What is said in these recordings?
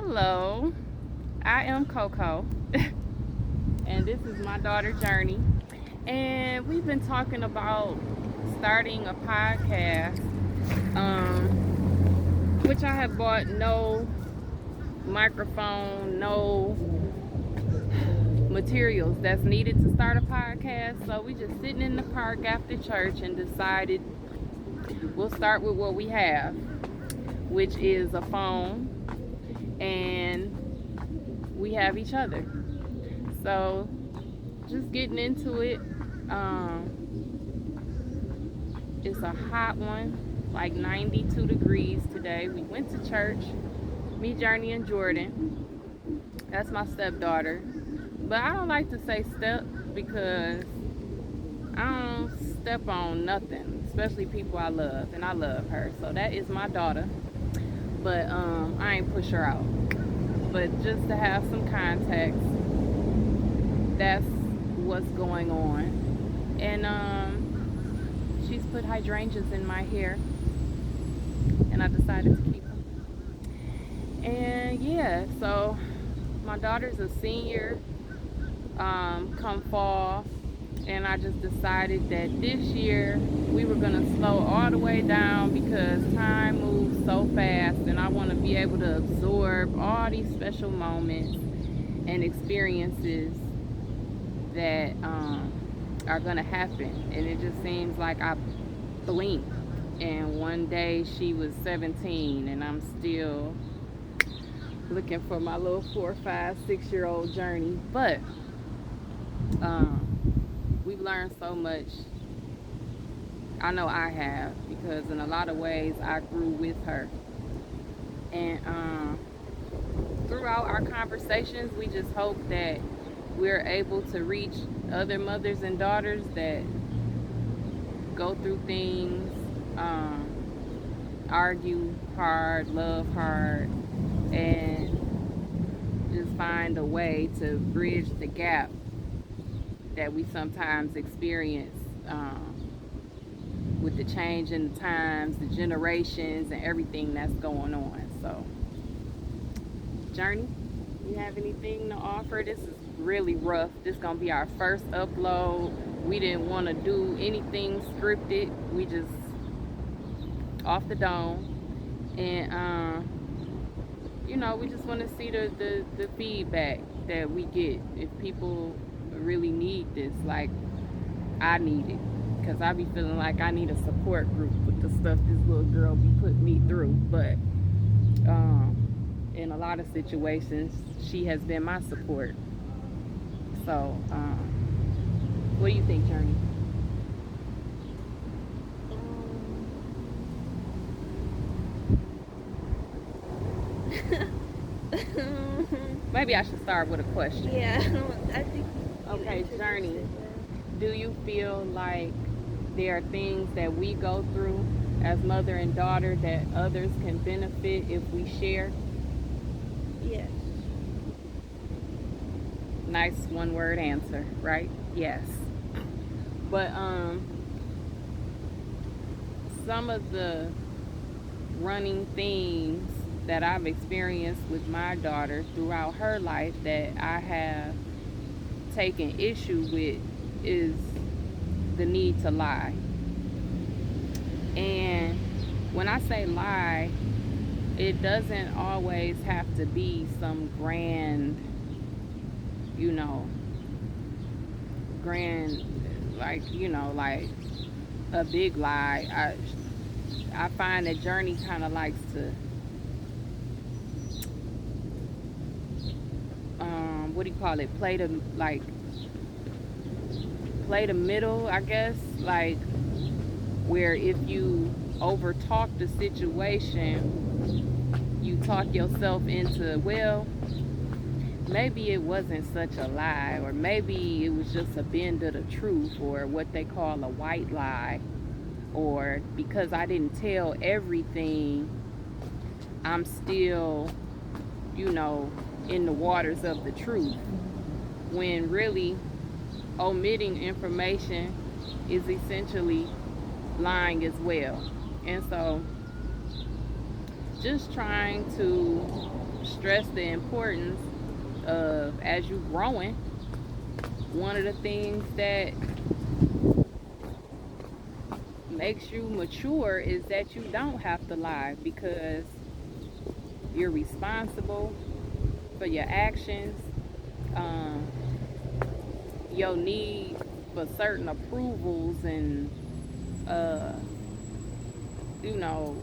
Hello, I am Coco, and this is my daughter Journey. And we've been talking about starting a podcast, which I have bought no microphone, no materials that's needed to start a podcast. So we just sitting in the park after church and decided we'll start with what we have, which is a phone, and we have each other. So just getting into it. It's a hot one, like 92 degrees today. We went to church, me, Journee, and Jordan. That's my stepdaughter. But I don't like to say step because I don't step on nothing, especially people I love, and I love her. So that is my daughter. But I ain't push her out. But just to have some context, that's what's going on. And she's put hydrangeas in my hair, and I decided to keep them. And yeah, so my daughter's a senior come fall, and I just decided that this year we were gonna slow all the way down because time moves so fast, and I want to be able to absorb all these special moments and experiences that are gonna happen. And it just seems like I blinked, and one day she was 17, and I'm still looking for my little 4, 5, 6-year-old Journey. But we've learned so much. I know I have, because in a lot of ways I grew with her. And throughout our conversations, we just hope that we're able to reach other mothers and daughters that go through things, argue hard, love hard, and just find a way to bridge the gap that we sometimes experience with the change in the times, the generations, and everything that's going on. So, Journey, you have anything to offer? This is really rough. This is gonna be our first upload. We didn't want to do anything scripted. We just off the dome, and we just want to see the feedback that we get. If people really need this, like I need it, because I be feeling like I need a support group with the stuff this little girl be putting me through. But in a lot of situations, she has been my support. So what do you think, Journey? Maybe I should start with a question. Yeah, I think. Okay, Journey, do you feel like there are things that we go through as mother and daughter that others can benefit if we share? Yes. Nice one-word answer, right? Yes. But some of the running themes that I've experienced with my daughter throughout her life that I have taken issue with is the need to lie. And when I say lie, it doesn't always have to be some grand, like a big lie. I find that Journey kind of likes to play the middle, I guess, like where if you over talk the situation, you talk yourself into, well, maybe it wasn't such a lie, or maybe it was just a bend of the truth, or what they call a white lie, or because I didn't tell everything, I'm still, in the waters of the truth, when really omitting information is essentially lying as well. And so just trying to stress the importance of, as you growing, one of the things that makes you mature is that you don't have to lie, because you're responsible for your actions. Um, your need for certain approvals and uh, you know,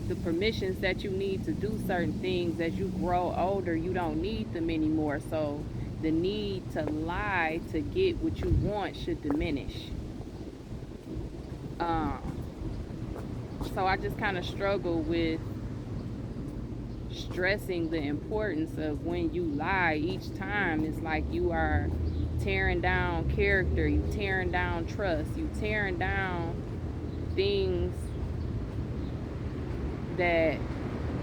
the permissions that you need to do certain things. As you grow older, you don't need them anymore. So the need to lie to get what you want should diminish. Um, so I just kind of struggle with stressing the importance of, when you lie each time, it's like you are tearing down character, you tearing down trust, you tearing down things that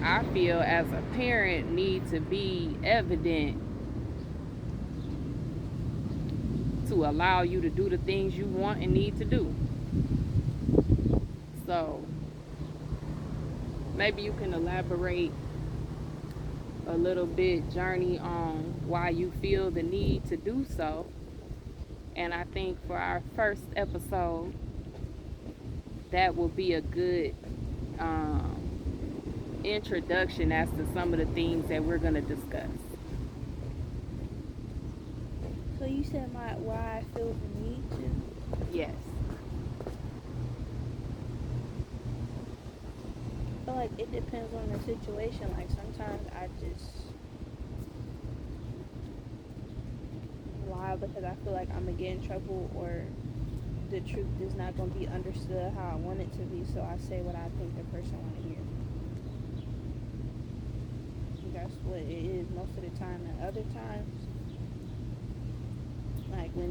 I feel as a parent need to be evident to allow you to do the things you want and need to do. So maybe you can elaborate a little bit, Journey, on why you feel the need to do so. And I think for our first episode, that will be a good introduction as to some of the things that we're going to discuss. So you said why I feel the need to. Yes. I feel like it depends on the situation. Like sometimes I just lie because I feel like I'm gonna get in trouble, or the truth is not gonna be understood how I want it to be. So I say what I think the person want to hear. That's what it is most of the time. And other times, like when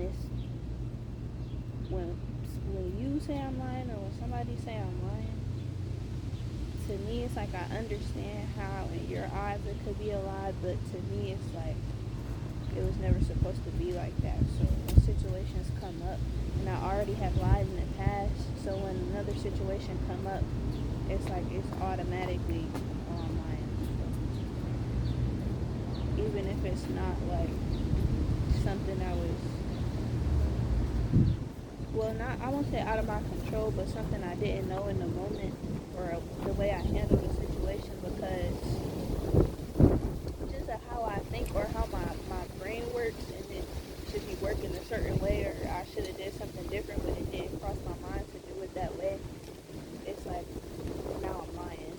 you say I'm lying, or when somebody say I'm lying, to me it's like I understand how in your eyes it could be a lie, but to me it's like it was never supposed to be like that. So when situations come up, and I already have lied in the past, so when another situation come up, it's like it's automatically on lying. Even if it's not like something that was, well, not, I won't say out of my control, but something I didn't know in the moment, or the way I handled the situation, because just how I think, or how my brain works, and it should be working a certain way, or I should have did something different, but it didn't cross my mind to do it that way. It's like, now I'm lying.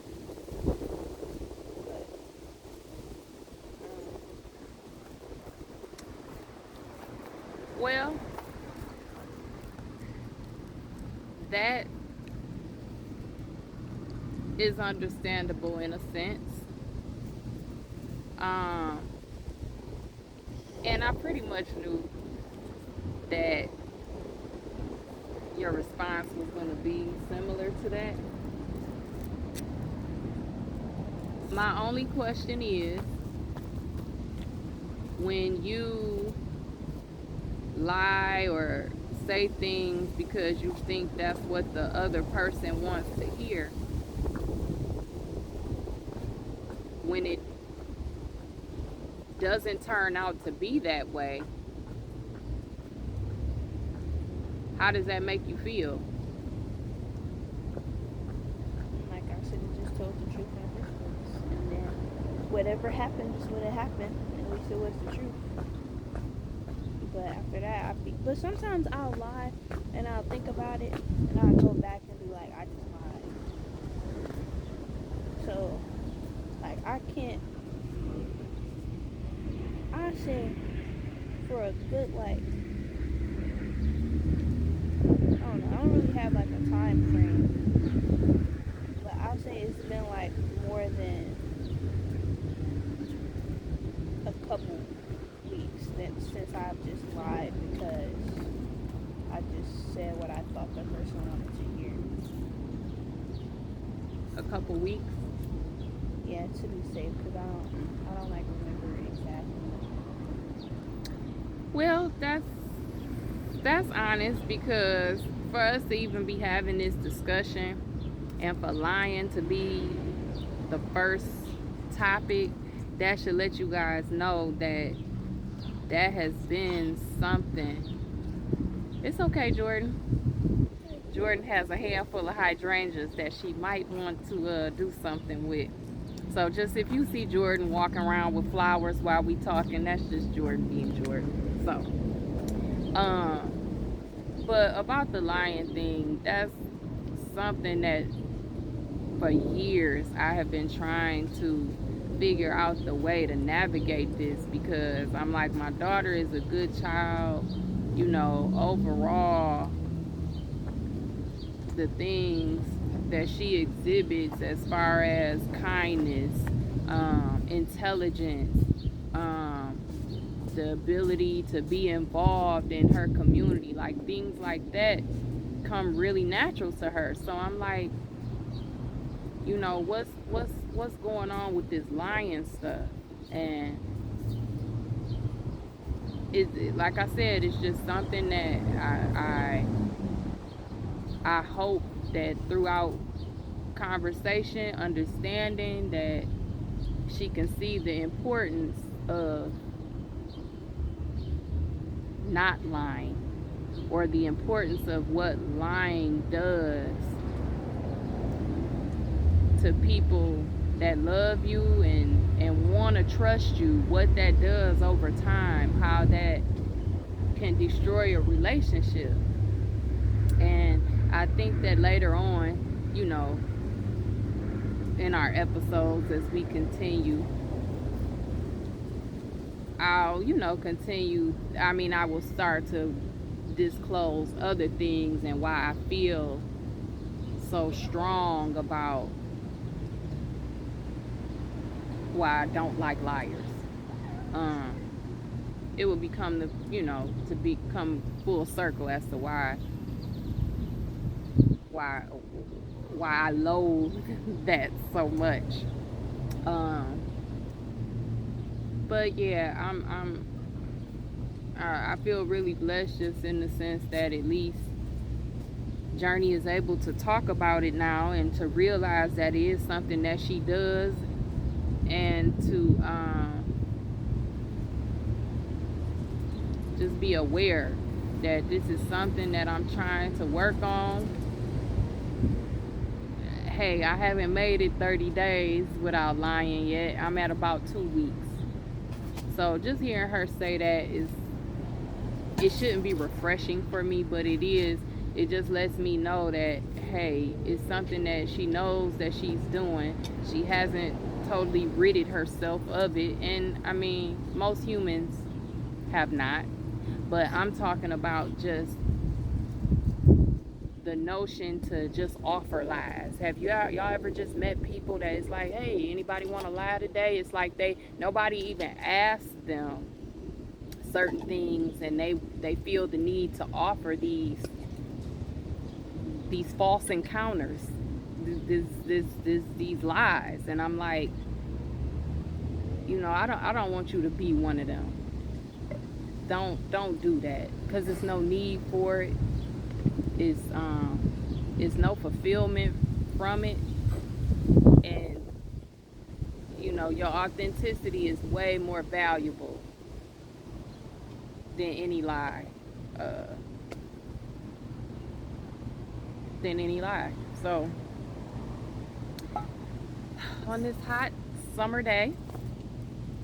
But, Well, that is understandable in a sense. Um, and I pretty much knew that your response was going to be similar to that. My only question is, when you lie or say things because you think that's what the other person wants to hear, when it doesn't turn out to be that way, how does that make you feel? like I should have just told the truth in the first place. And then whatever happened just would have happened. At least it was the truth. But after that, but sometimes I'll lie and I'll think about it and I'll go back and be like, I just lied. So, like, I say for a good, like, I don't know, I don't really have like a time frame, but I'll say it's been like more than a couple weeks since I've just lied because I just said what I thought the person wanted to hear. A couple weeks? Yeah, to be safe, because I don't like remember exactly. Well, that's honest, because for us to even be having this discussion, and for lying to be the first topic, that should let you guys know that that has been something. It's okay, Jordan. Jordan has a handful of hydrangeas that she might want to do something with. So just if you see Jordan walking around with flowers while we talking, that's just Jordan being Jordan. But about the lion thing, that's something that for years I have been trying to figure out the way to navigate this, because I'm like, my daughter is a good child, overall the things that she exhibits as far as kindness, intelligence, the ability to be involved in her community, like things like that come really natural to her. So I'm like, what's going on with this lion stuff? And it, like I said, it's just something that I hope that throughout conversation, understanding that she can see the importance of not lying, or the importance of what lying does to people that love you and want to trust you, what that does over time, how that can destroy a relationship. And I think that later on, in our episodes, as we continue, I'll, continue. I mean, I will start to disclose other things and why I feel so strong about why I don't like liars. It will become to become full circle as to why I loathe that so much. But yeah, I feel really blessed, just in the sense that at least Journee is able to talk about it now, and to realize that it is something that she does, and to just be aware that this is something that I'm trying to work on. Hey, I haven't made it 30 days without lying yet. I'm at about 2 weeks. So just hearing her say that it shouldn't be refreshing for me, but it is. It just lets me know that, hey, it's something that she knows that she's doing. She hasn't totally ridded herself of it. And I mean, most humans have not. But I'm talking about just the notion to just offer lies. Have y'all ever just met people that it's like, hey, anybody want to lie today? It's like nobody even asked them certain things, and they feel the need to offer these false encounters, these lies. And I'm like, I don't want you to be one of them. Don't do that, because there's no need for it. It's no fulfillment from it. And your authenticity is way more valuable than any lie. So on this hot summer day,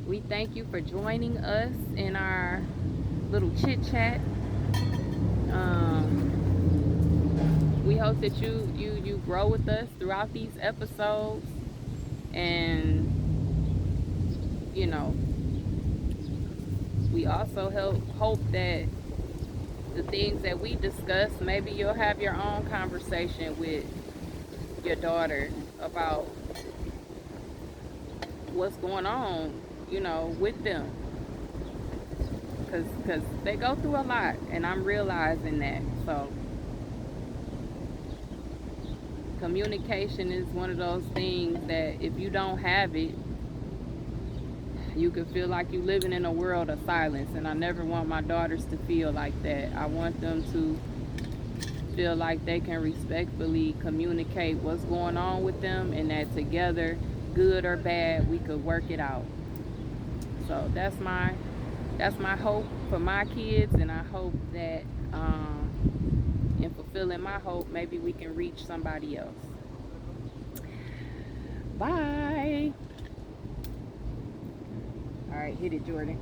we thank you for joining us in our little chit chat. We hope that you grow with us throughout these episodes, and we also hope that the things that we discuss, maybe you'll have your own conversation with your daughter about what's going on, with them, because they go through a lot, and I'm realizing that. So communication is one of those things that if you don't have it, you can feel like you're living in a world of silence. And I never want my daughters to feel like that. I want them to feel like they can respectfully communicate what's going on with them, and that together good or bad, we could work it out. So that's my hope for my kids, and I hope that in fulfilling my hope, maybe we can reach somebody else. Bye. All right, hit it, Jordan.